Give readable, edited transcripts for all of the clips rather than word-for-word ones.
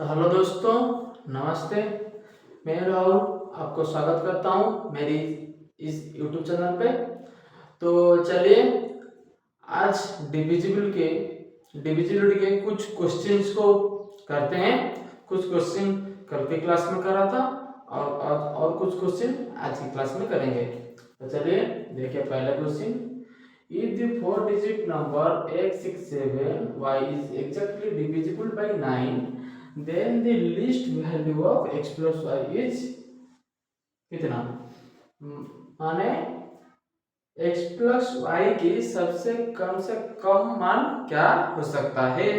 तो हेलो दोस्तों, नमस्ते। मैं राहुल आपको स्वागत करता हूँ मेरी इस यूट्यूब चैनल पे। तो चलिए आज डिविजिबिलिटी के कुछ क्वेश्चंस को करते हैं। कुछ क्वेश्चन कल की क्लास में करा था और कुछ क्वेश्चन आज की क्लास में करेंगे। तो चलिए देखिए पहला question. If the four-digit number x67y is exactly divisible by 9, then the least value of x plus y is कितना? माने x plus y की सबसे कम मान क्या हो सकता है?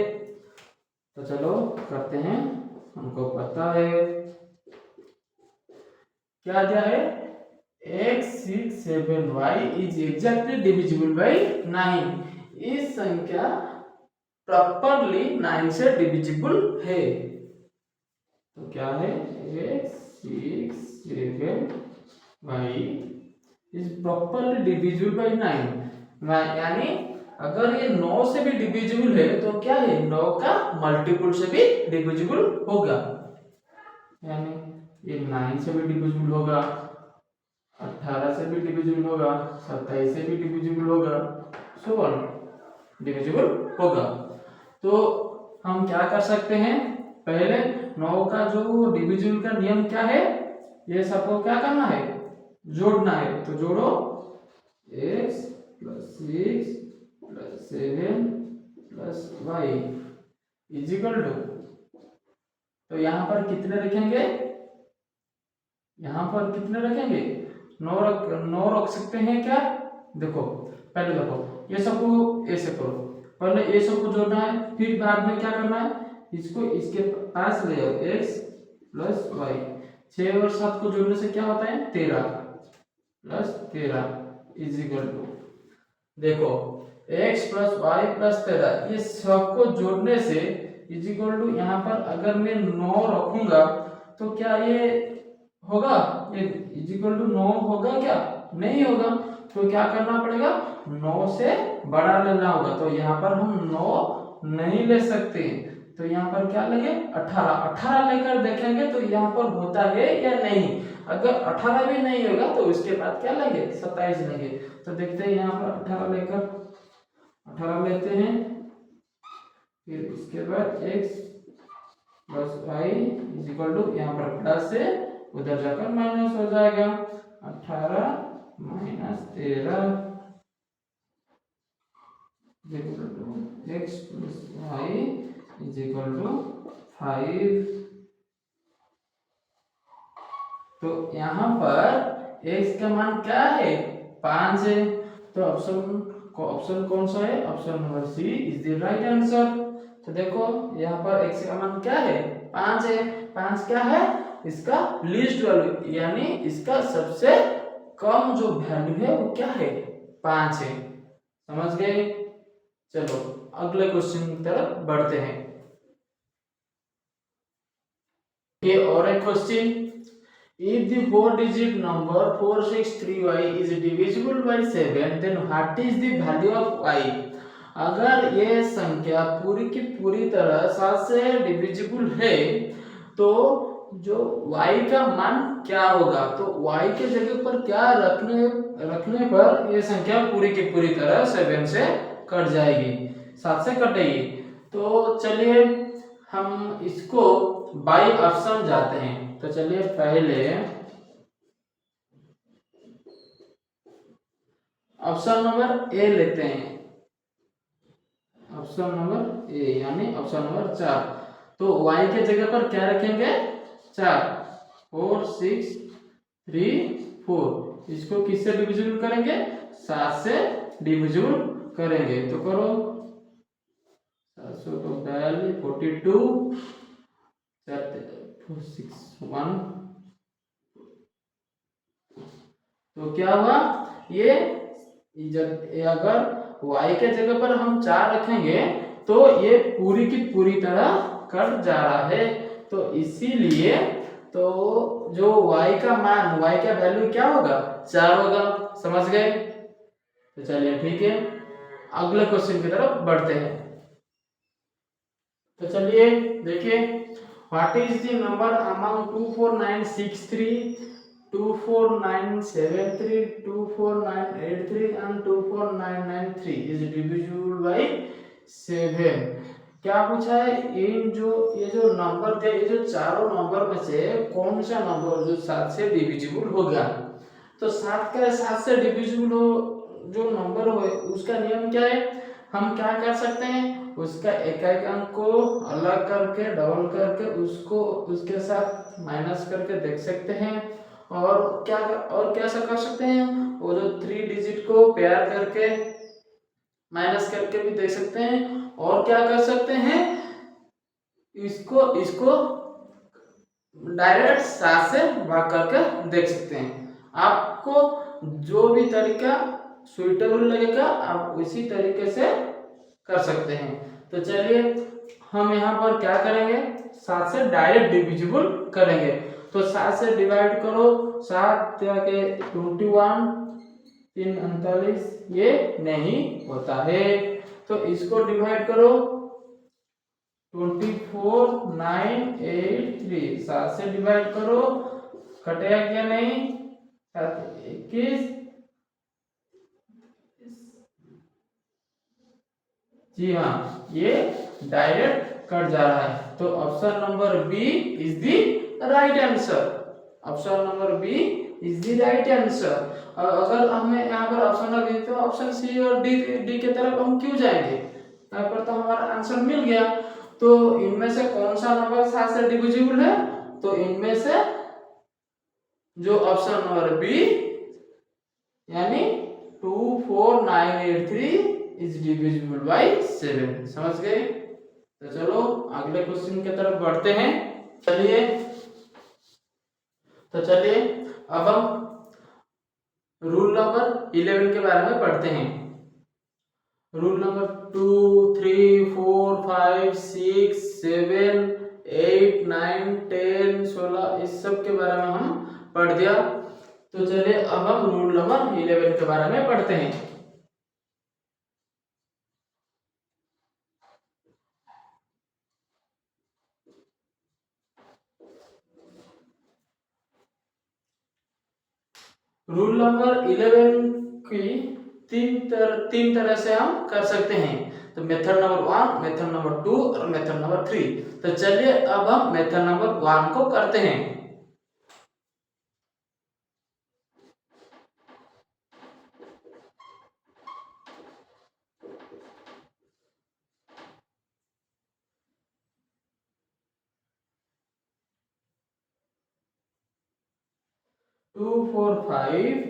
तो चलो करते हैं। हमको पता है क्या दिया है, x67y is exactly divisible by 9। इस संख्या प्रॉपरली 9 से डिविजिबल है। तो क्या है, x67y is properly divisible by 9। यानी अगर ये 9 से भी डिविजिबल है तो क्या है, 9 का मल्टीपल से भी डिविजिबल होगा। यानी ये 9 से भी डिविजिबल होगा, 18 से भी डिविजिबल होगा, 27 से भी डिविजिबल होगा, सो ऑन डिविजिबल होगा। तो हम क्या कर सकते हैं, पहले 9 का जो डिविजिबल का नियम क्या है, ये सबको क्या करना है, जोड़ना है। तो जोड़ो x + 6 + 7 + y इजिकल टू, तो यहाँ पर कितने रखेंगे, यहाँ पर कितने रखेंगे, 9 रख सकते हैं क्या। देखो पहले देखो ये सबको ऐसे करो, पहले ये सबको जोड़ना है, फिर बाद में क्या करना है, इसको इसके पास ले जाओ, x + y। 6 और 7 को जोड़ने से क्या होता है, 13 + 13 इजिकल टू, देखो x + y + 13 ये सबको जोड़ने से इजिकल टू, यहाँ पर अगर मैं 9 रखूंगा तो क्या ये होगा, ये इजिकल टू 9 होगा क्या, नहीं होगा। तो क्या करना पड़ेगा, 9 से बड़ा लेना होगा। तो यहाँ पर हम 9 नहीं ले सकते, तो यहाँ पर क्या लेंगे, 18 लेकर देखेंगे तो यहाँ पर होता है या नहीं। अगर 18 भी नहीं होगा तो उसके बाद क्या लेंगे, 27 लेंगे। तो देखते हैं यहाँ पर 18 लेते हैं, फिर उसके बाद x + y इजिकल टू, यहाँ पर प्लस से उधर जाकर माइनस हो जाएगा, 18 - 13 equal to x + y equal to 5। तो यहाँ पर x का मान क्या है, 5 है। तो ऑप्शन कौन सा है, option number C is the right answer. तो देखो यहाँ पर x का मान क्या है, 5 है। 5 क्या है, इसका लीस्ट वैल्यू, यानी इसका सबसे कम जो वैल्यू है वो क्या है, 5 है। समझ गए। चलो अगले क्वेश्चन की तरफ बढ़ते हैं। ये और एक question, if the four-digit number 463y is divisible by 7, then what is the value of y। अगर ये संख्या पूरी की पूरी तरह 7 से डिविजिबल है तो जो y का मान क्या होगा। तो y के जगह पर क्या रखने पर ये संख्या पूरी की पूरी तरह 7 से कट जाएगी, 7 से कटेगी। तो चलिए हम इसको बाई ऑप्शन जाते हैं। तो चलिए पहले ऑप्शन नंबर ए लेते हैं, ऑप्शन नंबर ए यानी ऑप्शन नंबर 4। तो y के जगह पर क्या रखेंगे, 4, 4 6 3 4। इसको किससे डिविजिबल करेंगे, 7 से डिविजिबल करेंगे। तो करो 700 को डाल 42 4 6 1। तो क्या हुआ, ये अगर y के जगह पर हम 4 रखेंगे तो ये पूरी की पूरी तरह कट जा रहा है। तो इसीलिए तो जो y का मान, y का वैल्यू क्या होगा, 4 होगा। समझ गए। तो चलिए ठीक है, अगले क्वेश्चन की तरफ बढ़ते हैं। तो चलिए देखिए, what is the number among 24963, 24973, 24983 and 24993 is divisible by 7। क्या पूछा है, इन जो ये जो नंबर थे, ये जो चारों नंबर में से कौन सा नंबर जो 7 से डिविजिबल हो गया। तो 7 से डिविजिबल हो जो नंबर हो उसका नियम क्या है, हम क्या कर सकते हैं, उसका एक एक अंक को अलग करके डबल करके उसको उसके साथ माइनस करके देख सकते हैं, और क्या कैसा कर सकते हैं, वो जो 3 डिजिट को पेयर करके माइनस करके भी देख सकते हैं, और क्या कर सकते हैं, इसको डायरेक्ट 7 से भाग करके देख सकते हैं। आपको जो भी तरीका सुइटेबल लगेगा आप उसी तरीके से कर सकते हैं। तो चलिए हम यहाँ पर क्या करेंगे, 7 से डायरेक्ट डिविजिबल करेंगे। तो 7 से डिवाइड करो, 7 के 21, 3 39, ये नहीं होता है। तो इसको डिवाइड करो 24983, 7 से डिवाइड करो, कटेगा क्या नहीं, 7 21, जी हाँ ये डायरेक्ट कट जा रहा है। तो option number B is the right answer. Option number B is the right answer. अगर हमें यहाँ पर ऑप्शन ना दिए तो ऑप्शन सी और डी के तरफ हम क्यों जाएंगे, यहाँ पर तो हमारा आंसर मिल गया। तो इनमें से कौन सा नंबर 7 से डिविजिबल है, तो इनमें से जो ऑप्शन नंबर बी यानी 24983 इज डिविजिबल बाय 7। समझ गए। तो चलो अगले क्वेश्चन की तरफ बढ़ते हैं। चलिए अब हम रूल नंबर 11 के बारे में पढ़ते हैं। रूल नंबर 2, 3, 4, 5, 6, 7, 8, 9, 10, 16 इस सब के बारे में हम पढ़ दिया। तो चलिए अब हम रूल नंबर 11 के बारे में पढ़ते हैं। रूल नंबर 11 की तीन तरह से हम कर सकते हैं। तो मेथड नंबर 1, मेथड नंबर 2 और मेथड नंबर 3। तो चलिए अब हम मेथड नंबर 1 को करते हैं। 2, 4, 5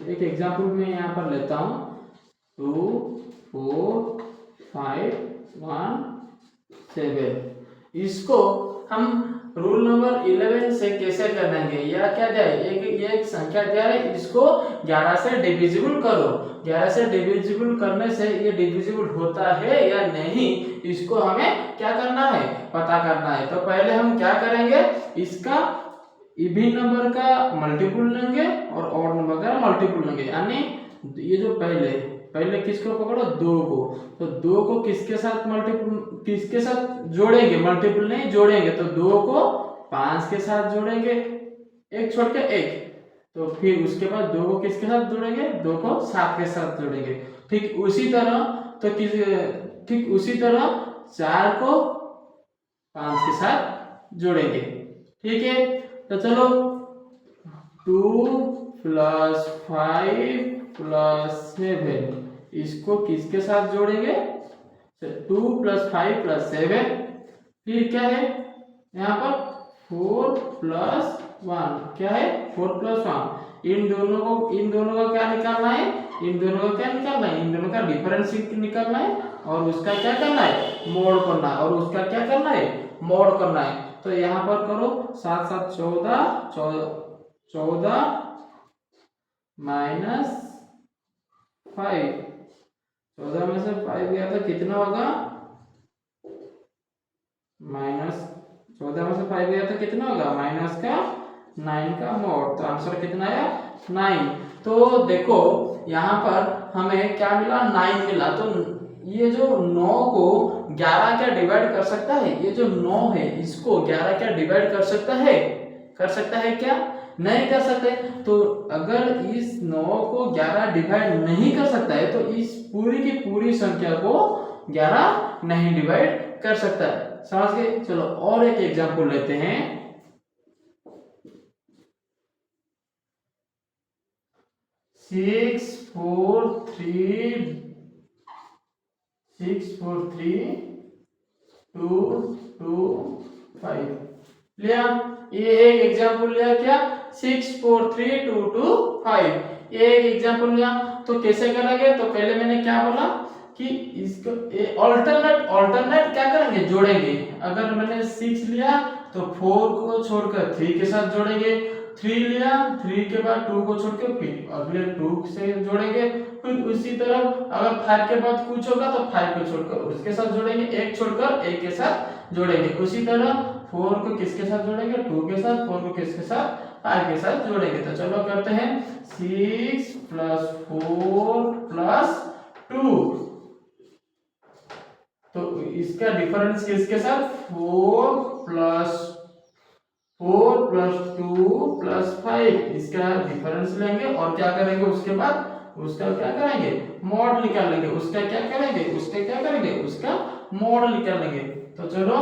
एक एग्जाम्पल में यहाँ पर लेता हूँ 2, 4, 5, 1, 7। इसको हम रूल नंबर 11 से कैसे करेंगे, या क्या दिया है, एक संख्या दिया है, इसको 11 से डिविजिबल करो। 11 से डिविजिबल करने से ये डिविजिबल होता है या नहीं, इसको हमें क्या करना है, पता करना है। तो पहले हम क्या करेंगे, इसका इवन नंबर का मल्टीपल लेंगे और ऑड नंबर का मल्टीपल लेंगे। यानी ये जो पहले किसको पकड़ो, 2 को। तो 2 को किसके साथ जोड़ेंगे, मल्टीपल नहीं जोड़ेंगे। तो 2 को 5 के साथ जोड़ेंगे, एक छोड़ के एक। तो फिर उसके बाद 2 को किसके साथ जोड़ेंगे, 2 को 7 के साथ जोड़ेंगे। ठीक उसी तरह 4 को 5 के साथ जोड़ेंगे। ठीक है। तो चलो 2 + 5 + 7 इसको किसके साथ जोड़ेंगे, 2 + 5 + 7। फिर क्या है यहाँ पर 4 + 1, क्या है 4 + 1। इन दोनों का क्या निकालना है, इन दोनों का डिफरेंस निकालना है, और उसका क्या करना है, मोड़ करना है, और उसका क्या करना है, मोड़ करना है। तो यहाँ पर करो 7 7 14 14 - 5, 14 में से 5 गया तो कितना होगा, -14 में से 5 गया तो कितना होगा, माइनस का 9 का मोड़। तो आंसर कितना आया, 9। तो देखो यहाँ पर हमें क्या मिला, 9 मिला। तो ये जो 9 को 11 क्या डिवाइड कर सकता है? ये जो 9 है इसको 11 क्या डिवाइड कर सकता है? कर सकता है क्या? नहीं कर सकते। तो अगर इस 9 को 11 डिवाइड नहीं कर सकता है तो इस पूरी की पूरी संख्या को 11 नहीं डिवाइड कर सकता है। समझ गए? चलो और एक एग्जांपल लेते हैं। 6 4 3 2 2 5 लिया। ये एक एग्जांपल लिया क्या? 6 4 3 2 2 5 ये एक एग्जांपल लिया। तो कैसे करेंगे? तो पहले मैंने क्या बोला कि इसको ऑल्टरनेट क्या करेंगे? जोड़ेंगे। अगर मैंने 6 लिया तो 4 को छोड़कर 3 के साथ जोड़ेंगे, 3 लिया 3 के बाद 2 को छोड़कर फिर अगले 2 से जोड़ेंगे, फिर उसी तरह अगर 5 के बाद कुछ होगा तो 5 को छोड़कर उसके साथ जोड़ेंगे, 1 छोड़कर 1 के साथ जोड़ेंगे। उसी तरह 4 को किसके साथ जोड़ेंगे? 2 के साथ। 4 को किसके साथ? 5 के साथ जोड़ेंगे। तो चलो करते हैं 6 + 4 + 2। तो इसका डिफरेंस किसके साथ? 4 + 2 + 5 इसका डिफरेंस लेंगे और क्या करेंगे? उसके बाद उसका क्या करेंगे? मॉड निकालेंगे। उसका क्या करेंगे? उसका मॉड निकालेंगे। तो चलो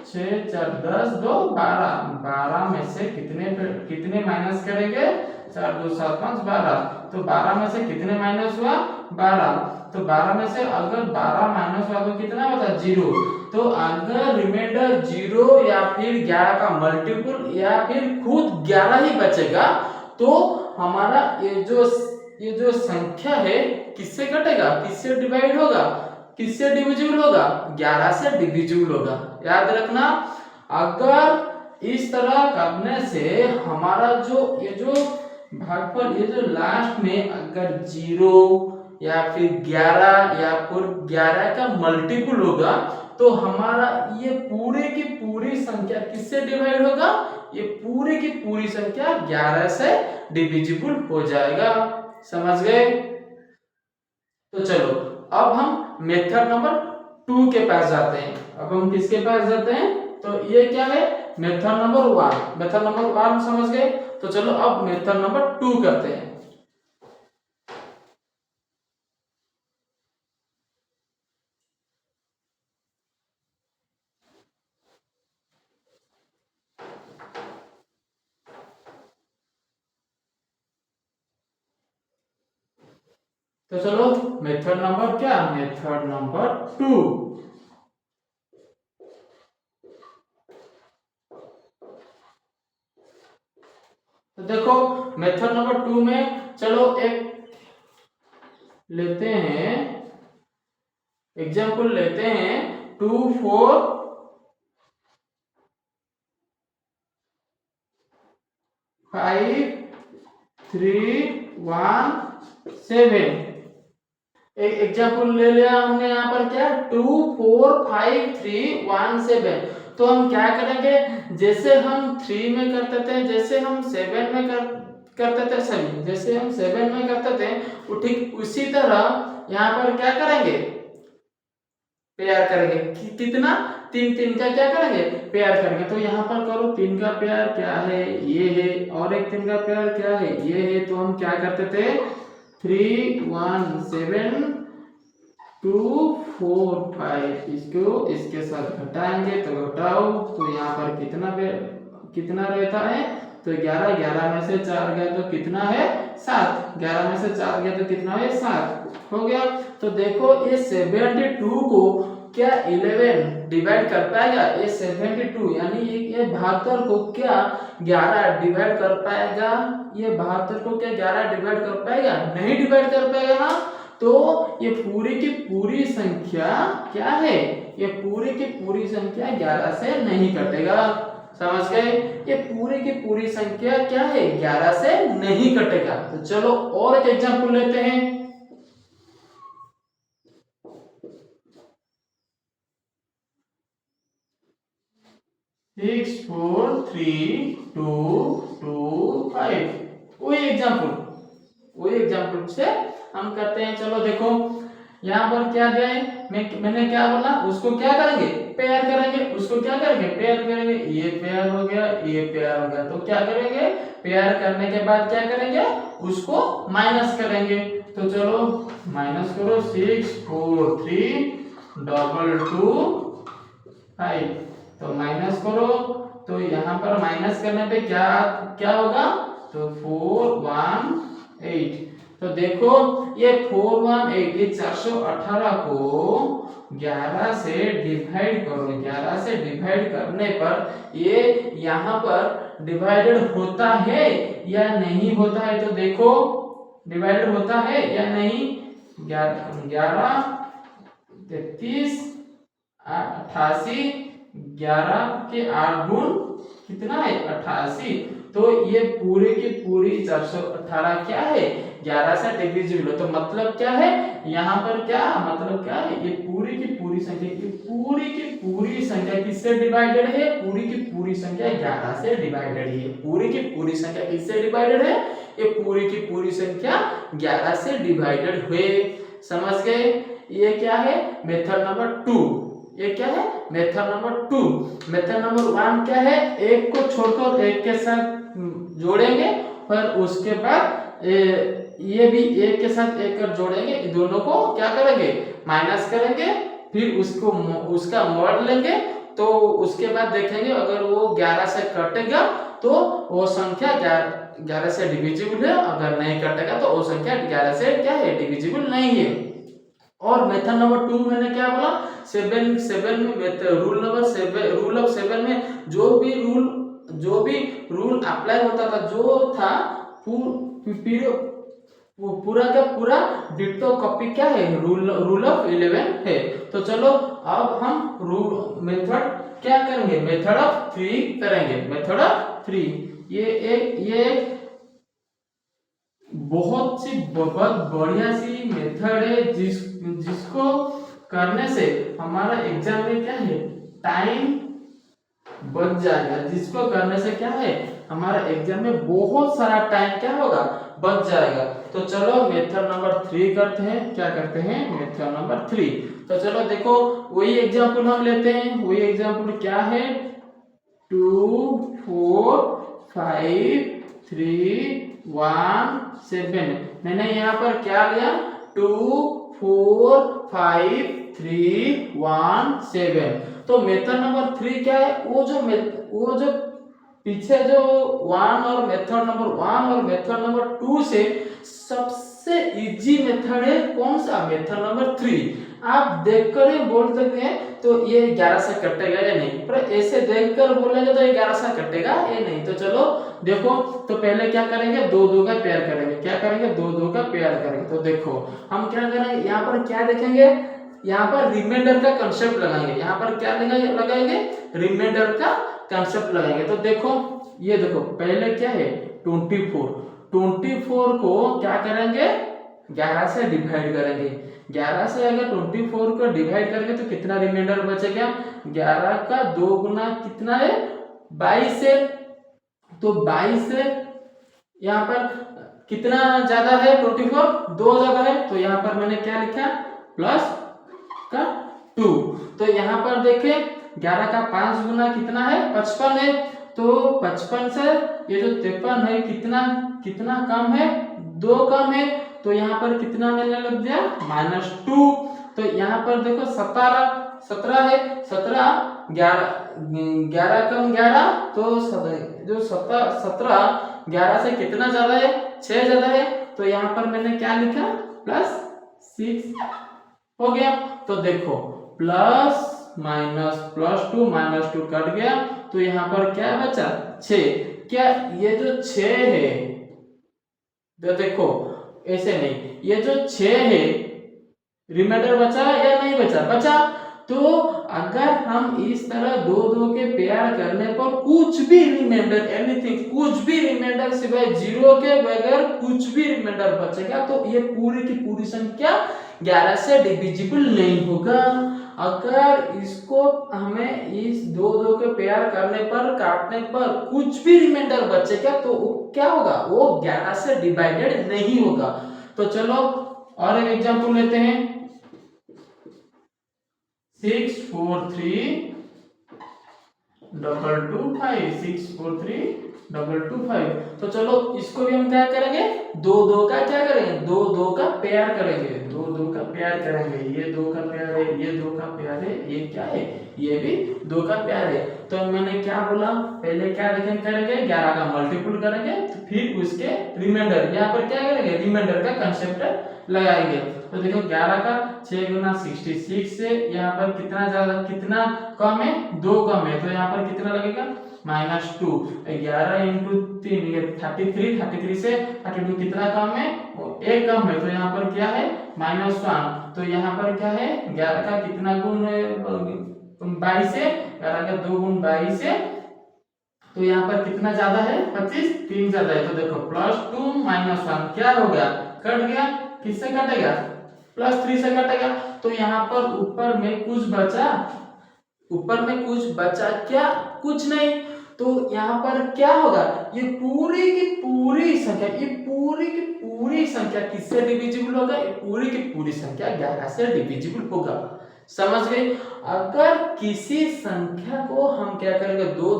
6 4 10 2 12 12 में से कितने माइनस करेंगे? 4 2 7 5 12। तो 12 में से कितने माइनस हुआ? 12। तो 12 में से अगर 12 माइनस हुआ तो कितना होता? 0। तो अगर रिमाइंडर 0 या फिर 11 का मल्टीपल या फिर खुद 11 ही बचेगा तो हमारा ये जो संख्या है किससे घटेगा? किससे डिवाइड होगा? किससे डिविजिबल होगा? 11 से डिविजिबल होगा। याद रखना, अगर इस तरह करने से हमारा ये जो भागफल ये जो लास्ट में अगर 0 या फिर 11 या फिर 11 का मल्टीपल होगा तो हमारा ये पूरे की पूरी संख्या किससे डिवाइड होगा? ये पूरी की पूरी संख्या 11 से डिविजिबल हो जाएगा। समझ गए? तो चलो अब हम मेथड नंबर 2 के पास जाते हैं। अब हम किसके पास जाते हैं? तो ये क्या है? Method number 1। मेथड नंबर 1 समझ गए? तो चलो अब मेथड नंबर 2 करते हैं। तो चलो मेथड नंबर क्या? Method number 2। तो देखो मेथड नंबर 2 में चलो एक लेते हैं एग्जांपल लेते हैं 2 4 5 3 1 7। एक एग्जांपल ले लिया हमने यहाँ पर क्या? 2 4 5 3 1 7। तो हम क्या करेंगे? जैसे हम 3 में करते थे, जैसे हम 7 में करते थे, सही जैसे हम 7 में करते थे वो ठीक उसी तरह यहाँ पर क्या करेंगे? पेयर करेंगे। कितना? 3 3 का क्या करेंगे? पेयर करेंगे। तो यहाँ पर करो 3 का पेयर क्या है? ये है। और एक 3 का पेयर क्या है? ये है। तो हम क्या करते थे? 3 1 7 2 4 5 इसको इसके साथ घटाएंगे तो घटाओ तो यहाँ पर कितना रहता है? तो 11 11 में से 4 गए तो कितना है? 7। 11 में से 4 गए तो कितना है? 7 हो गया। तो देखो ये 72 को क्या 11 डिवाइड कर पाएगा? ये 72 यानी ये 72 को क्या 11 डिवाइड कर पाएगा? ये 72 को क्या 11 डिवाइड कर पाएगा? नहीं डिवाइड कर पाएगा ना। तो ये पूरी की पूरी संख्या क्या है? ये पूरी की पूरी संख्या 11 से नहीं कटेगा। समझ गए? ये पूरी की पूरी संख्या क्या है? 11 से नहीं कटेगा। तो चलो और एक एग्जांपल लेते हैं। 6 4 3 2 2 5 वही एग्जांपल से हम करते हैं। चलो देखो यहाँ पर क्या दिया है, मैंने क्या बोला, उसको क्या करेंगे, पेयर करेंगे। उसको क्या करेंगे, पेयर करेंगे। ये पेयर हो गया, ये पेयर हो गया। तो क्या करेंगे, पेयर करने के बाद क्या करेंगे, उसको माइनस करेंगे। तो चलो माइनस करो, 6 4 3 डबल 2 5। तो माइनस करो, तो यहाँ पर माइनस करने पे क्या क्या होगा, तो 4 1 8। तो देखो ये 4 1 8, ये 418 को 11 से डिवाइड करो। 11 से डिवाइड करने पर ये यहाँ पर डिवाइडेड होता है या नहीं होता है, तो देखो डिवाइडेड होता है या नहीं। 11 33 88, 11 के 8 गुण कितना है, 88। तो ये पूरी की पूरी 418 क्या है, 11 से डिविजिबल। तो मतलब क्या है, यहाँ पर क्या मतलब क्या है, ये पूरी की पूरी संख्या, ये पूरी की पूरी संख्या किससे डिवाइडेड है, पूरी की पूरी संख्या 11 से डिवाइडेड है। पूरी की पूरी संख्या किससे डिवाइडेड है, ये पूरी की पूरी संख्या 11 से डिवाइडेड हुए। समझ गए। ये क्या है, मेथड नंबर 2। ये क्या है, मेथड नंबर 2। मेथड नंबर 1 क्या है, एक को छोड़कर एक के साथ जोड़ेंगे, और उसके बाद ये भी एक के साथ एक कर जोड़ेंगे, दोनों को क्या करेंगे, माइनस करेंगे, फिर उसको उसका मॉड लेंगे। तो उसके बाद देखेंगे अगर वो 11 से कटेगा तो वो संख्या 11 से डिविजिबल है, अगर नहीं कटेगा तो वो संख्या 11 से क्या है, डिविजिबल नहीं है। और मेथड नंबर 2 मैंने क्या बोला, 7 में रूल नंबर 7, रूल ऑफ 7 में जो भी रूल अप्लाई होता था, जो था पूरा का पूरा डिट्टो कॉपी क्या है, रूल ऑफ 11 है। तो चलो अब हम रूल मेथड क्या करेंगे, मेथड ऑफ 3 करेंगे। मेथड ऑफ 3 ये एक बहुत बढ़िया सी मेथड है, जिसको करने से हमारा एग्जाम में क्या है, टाइम बच जाएगा। जिसको करने से क्या है, हमारा एग्जाम में बहुत सारा टाइम क्या होगा, बच जाएगा। तो चलो मेथड नंबर 3 करते हैं। क्या करते हैं, मेथड नंबर 3। तो चलो देखो वही एग्जांपल हम लेते हैं। वही एग्जांपल क्या है, 2 4 5 3 1 7। मैंने यहाँ पर क्या लिया, 2 4 5 3 1 7। तो मेथड नंबर 3 क्या है, वो जो पीछे जो 1 और मेथड नंबर 1 और मेथड नंबर 2 से सबसे इजी मेथड है कौन सा, मेथड नंबर 3। आप देखकर ही बोल सकते हैं तो ये 11 से कटेगा या नहीं, पर ऐसे देखकर बोलेंगे तो ये 11 से कटेगा या नहीं। तो चलो देखो, तो पहले क्या करेंगे, 2 2 का पेयर करेंगे। क्या करेंगे, 2 2 का पेयर करेंगे। तो देखो हम क्या करेंगे, यहाँ पर क्या देखेंगे, यहाँ पर रिमाइंडर का कंसेप्ट लगाएंगे। यहाँ पर क्या लगाएंगे, रिमाइंडर का कंसेप्ट लगाएंगे। तो देखो ये देखो पहले क्या है, 24 को क्या करेंगे, 11 से डिवाइड करेंगे। 11 से अगर 24 को डिवाइड करेंगे तो कितना रिमाइंडर बचेगा, 11 का 2 गुना कितना है, 22 है। तो 22 से यहाँ पर कितना ज्यादा है, 24 2 ज्यादा है। तो यहाँ पर मैंने क्या लिखा, प्लस का 2। तो यहाँ पर देखे 11 का 5 गुना कितना है, 55 है। तो 55 से ये जो 53 है कितना कम है, 2 कम है। तो यहाँ पर कितना मिलने लग गया, -2। तो यहाँ पर देखो 17 है, 11 कम 11, तो जो 17 11 से कितना ज्यादा है, 6 ज्यादा है। तो यहाँ पर मैंने क्या लिखा, +6 हो गया। तो देखो प्लस माइनस +2 -2 कट गया। तो यहाँ पर क्या बचा, 6। क्या ये जो 6 है, तो देखो ऐसे नहीं, ये जो 6 है रिमाइंडर बचा या नहीं बचा, बचा। तो अगर हम इस तरह 2 2 के पेयर करने पर कुछ भी रिमाइंडर, एनीथिंग, कुछ भी रिमाइंडर सिवाय 0 के बगैर कुछ भी रिमाइंडर बचेगा, तो ये पूरी की पूरी संख्या 11 से डिविजिबल नहीं होगा। अगर इसको हमें इस 2 2 के पेयर करने पर, काटने पर कुछ भी रिमाइंडर बचेगा तो क्या होगा, वो 11 से डिवाइडेड नहीं होगा। तो चलो और एक एग्जांपल लेते हैं। 643 643 तो चलो इसको भी हम क्या करेंगे, दो दो का क्या करेंगे, दो दो का पेयर करेंगे, दो दो का पेयर करेंगे, ये दो का पेयर है, ये दो का पेयर है, ये क्या है, ये भी दो का पेयर है। तो मैंने क्या बोला, पहले क्या करेंगे 11 का मल्टीपल करेंगे, तो फिर उसके रिमाइंडर, यहाँ पर क्या करेंगे, रिमाइंडर का कंसेप्ट लगाएंगे। तो देखो 11 का 6 गुना 66 से यहाँ पर कितना ज्यादा कितना कम है, 2 कम है, तो यहाँ पर कितना लगेगा -2। 11 इंटू 3 ये 33 से 32 कितना कम है, 1 कम है, तो यहाँ पर क्या है -1। तो यहाँ पर क्या है 11 का कितना गुण है 22 है, 11 का 2 गुण 22 है, तो यहाँ पर कितना ज्यादा है 25, 3 ज्यादा है, तो देखो +2 -1 क्या हो गया, कट गया, किससे कटेगा +3 से कटेगा। तो यहाँ पर ऊपर में कुछ बचा क्या, कुछ नहीं। तो यहाँ पर क्या होगा, ये पूरी की पूरी संख्या, ये पूरी की पूरी संख्या किससे डिविजिबल होगा, ये पूरी की पूरी संख्या 11 से डिविजिबल होगा। समझ गए। अगर किसी संख्या को हम क्या करेंगे, दो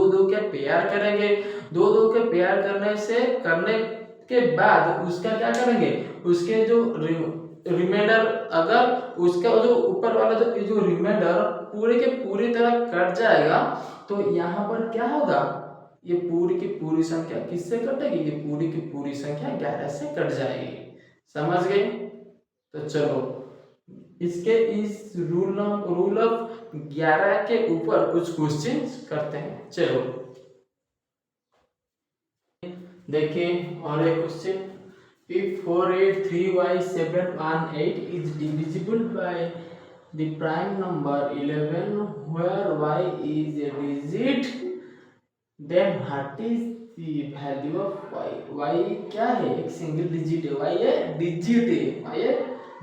दो के पेयर करेंगे, दो के पेयर करने के बाद उसका क्या करेंगे, उसके जो रिमाइंडर, अगर उसका जो ऊपर वाला जो रिमाइंडर पूरे के पूरी तरह कट जाएगा, तो यहाँ पर क्या होगा, ये पूरी की पूरी संख्या किससे कटेगी, ये पूरी की पूरी संख्या 11 से कट जाएगी। समझ गए। तो चलो इसके इस रूल ऑफ 11 के ऊपर कुछ क्वेश्चन करते हैं। चलो देखिए और एक question, if 483y718 is divisible by the prime number 11 where y is a digit, then what is the value of y? y क्या है, एक सिंगल डिजिट है, y है डिजिट है, y है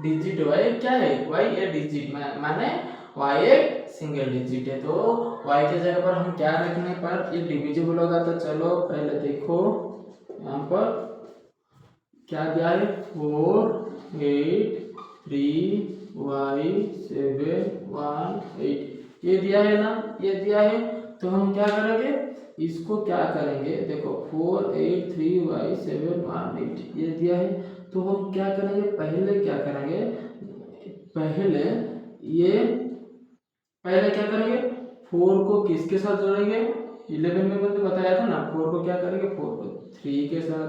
डिजिट, y क्या है, y है डिजिट, माने y एक सिंगल डिजिट है। तो y के जगह पर हम क्या रखने पर ये डिविजिबल होगा, तो चलो पहले देखो यहाँ पर क्या दिया है, 483y718 ये दिया है ना, ये दिया है। तो हम क्या करेंगे, इसको क्या करेंगे, देखो 483y718 ये दिया है, तो हम क्या करेंगे, पहले क्या करेंगे, पहले क्या करेंगे, 4 को किसके साथ जोड़ेंगे, 11 में मैंने बताया था ना, 4 को क्या करेंगे, 4 को 3 के साथ,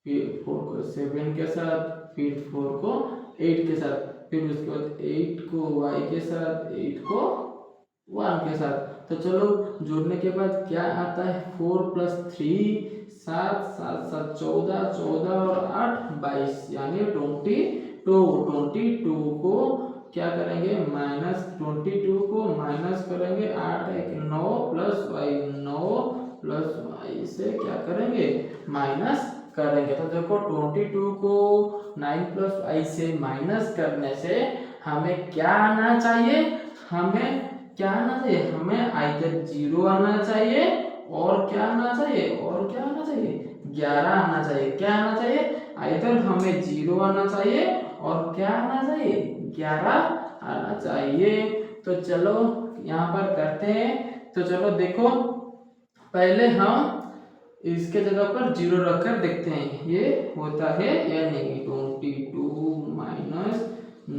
फिर 4 को 7 के साथ, फिर 4 को 8 के साथ, फिर उसके बाद 8 को y के साथ, 8 को 1 के साथ। तो चलो जोड़ने के बाद क्या आता है, 4 + 3 7 7 7 14 14 और 8 22 यानी 22 को क्या करेंगे, -22 को माइनस करेंगे, 8 1 9 + y 9 + y से क्या करेंगे, माइनस करेंगे। तो देखो 22 को 9 + y से माइनस करने से हमें क्या आना चाहिए, हमें आइदर 0 आना चाहिए और क्या आना चाहिए, 11 आना चाहिए। क्या आना चाहिए, आइदर हमें 0 आना चाहिए और क्या आना चाहिए, 11 आना चाहिए। तो चलो यहाँ पर करते हैं। तो चलो देखो पहले हम इसके जगह पर 0 रखकर देखते हैं ये होता है या नहीं। 22 - 9 +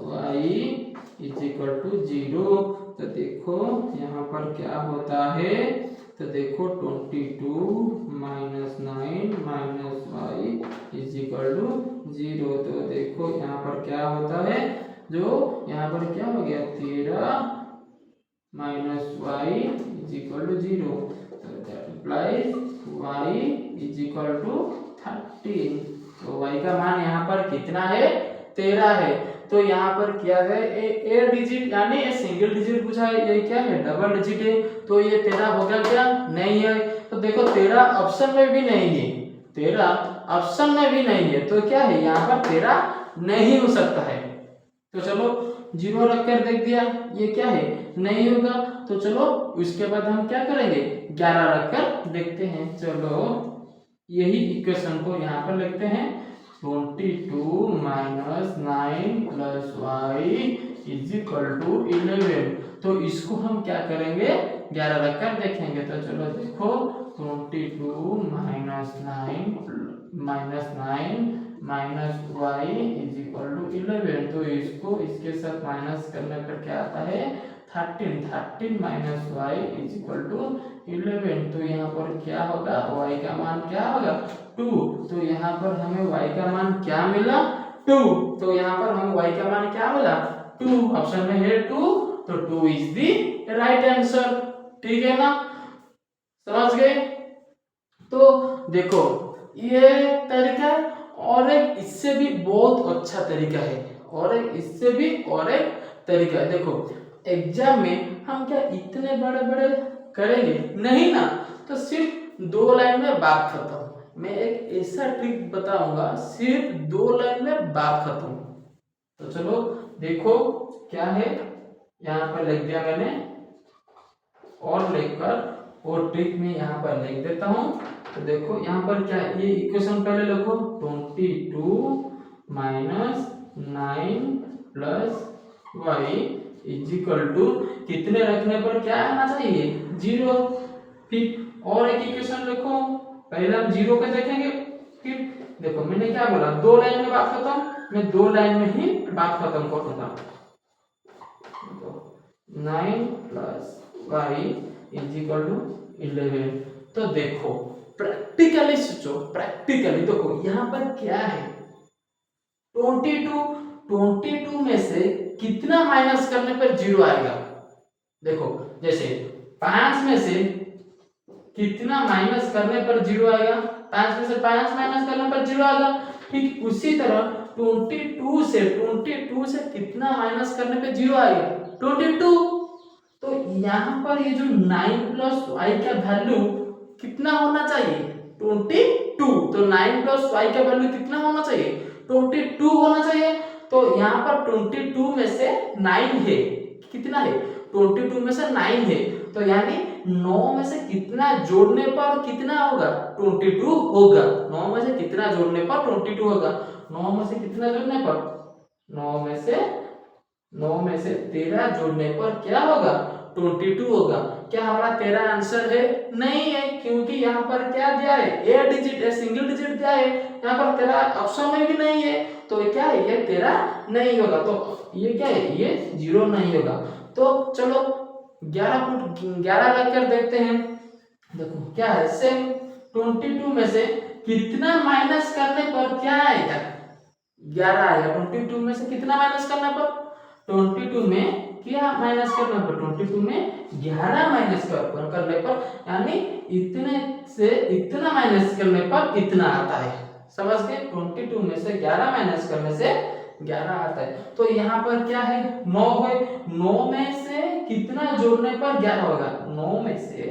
y = 0। तो देखो यहाँ पर क्या होता है, तो देखो 22 - 9 - y = 0। तो देखो यहाँ पर क्या होता है, जो यहाँ पर क्या हो गया, 13 - y = 0। तो दैट इम्प्लाइज y = 13। तो y का मान यहाँ पर कितना है, 13 है। तो यहाँ पर क्या है, ए डिजिट यानी ए सिंगल डिजिट पूछा है, ये क्या है, डबल डिजिट है। तो ये 13 होगा क्या, नहीं है। तो देखो 13 ऑप्शन में भी नहीं है, 13 ऑप्शन में भी नहीं है, तो क्या है, यहाँ पर 13 नहीं हो सकता है। तो चलो 0 रखकर देख दिया, ये क्या है, नहीं होगा। तो चलो उसके बाद हम क्या करेंगे, 11 रखकर देखते हैं। चलो यही इक्वेशन को यहाँ पर लिखते हैं। 22 minus 9 plus y is equal to 11। तो इसको हम क्या करेंगे 11 रखकर देखेंगे। तो चलो देखो 22 minus 9 minus y is equal to 11। तो इसको इसके साथ माइनस करने पर क्या आता है 13 minus y is equal to 11। तो यहाँ पर क्या होगा y का मान क्या होगा 2। तो यहाँ पर हमें y का मान क्या मिला 2। तो यहाँ पर हमें y का मान क्या मिला 2। ऑप्शन में है 2। तो 2 इज द राइट आंसर। ठीक है ना, समझ गए। तो देखो ये तरीका और एक इससे भी बहुत अच्छा तरीका है, और एक इससे भी और एक तरीका है। देखो एग्जाम में हम क्या इतने बड़े बड़े करेंगे नहीं ना, तो सिर्फ 2 लाइन में बात खत्म। मैं एक ऐसा ट्रिक बताऊंगा सिर्फ 2 लाइन में बात खत्म। तो चलो देखो क्या है, यहाँ पर लिख दिया मैंने, और लिखकर वो ट्रिक में यहाँ पर लिख देता हूँ। तो देखो यहाँ पर क्या ये इक्वेशन पहले लिखो 22 minus 9 plus y is equal to कितने रखने पर क्या आना चाहिए 0। फिर और एक इक्वेशन लिखो, पहले हम 0 पे देखेंगे। फिर देखो मैंने क्या बोला 2 लाइन में बात खत्म, मैं 2 लाइन में ही बात खत्म करूंगा। 9 plus y is equal to 11। तो देखो प्रैक्टिकली सोचो, प्रैक्टिकली देखो यहाँ पर क्या है 22 में से कितना माइनस करने पर 0 आएगा। देखो जैसे 5 में से कितना माइनस करने पर 0 आएगा, 5 में से 5 माइनस करने पर 0 आएगा। ठीक उसी तरह 22 से कितना माइनस करने पर 0 आएगा 22। तो यहाँ पर ये जो 9 प्लस वाई का वैल्यू कितना होना चाहिए 22। तो 9 प्लस वाई का वैल्यू कितना होना चाहिए 22 होना चाहिए। तो यहाँ पर 22 में से 9 है, कितना है 22 में से 9 है, तो यानी 9 में से कितना जोड़ने पर कितना होगा 22 होगा। 9 में से कितना जोड़ने पर 22 होगा, 9 में से कितना जोड़ने पर 9 में से 13 जोड़ने पर क्या होगा 22 होगा। क्या हमारा 13 आंसर है, नहीं है, क्योंकि यहाँ पर क्या दिया है ए डिजिट है, सिंगल डिजिट दिया है, यहाँ पर 13 ऑप्शन में भी नहीं है। तो ये क्या है ये 13 नहीं होगा। तो ये क्या है ये 0 नहीं होगा। तो चलो 11 रखकर देखते हैं। देखो क्या है सेम 22 में से कितना माइनस करने पर क्या आएगा 11 आएगा। 22 में से कितना माइनस करने पर 22 में क्या माइनस करने पर 22 में 11 माइनस करने पर यानी इतने से इतना माइनस करने पर इतना आता है। समझ गए 22 में से 11 माइनस करने से 11 आता है। तो यहाँ पर क्या है 9 है, 9 में से कितना जोड़ने पर 11 होगा, 9 में से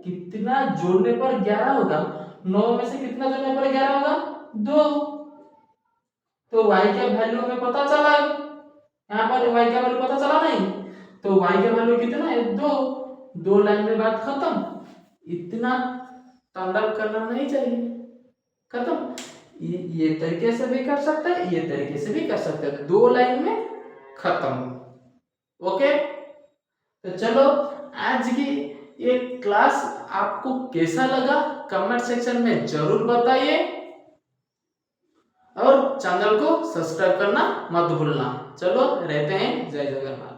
कितना जोड़ने पर 11 होगा, 9 में से कितना जोड़ने पर 11 होगा 2। तो y का वैल्यू हमें पता चला, यहाँ पर y का वैल्यू पता चला नहीं, तो y का वैल्यू कितना है 2 लाइन में बात खत्म। इतना तांडव करना नहीं चाहिए, खत्म। ये तरीके से भी कर सकते हैं, ये तरीके से भी कर सकते हैं, 2 लाइन में खत्म। ओके तो चलो आज की ये क्लास आपको कैसा लगा कमेंट सेक्शन में जरूर बताइए, और चैनल को सब्सक्राइब करना मत भूलना। चलो रहते हैं, जय जगन्नाथ।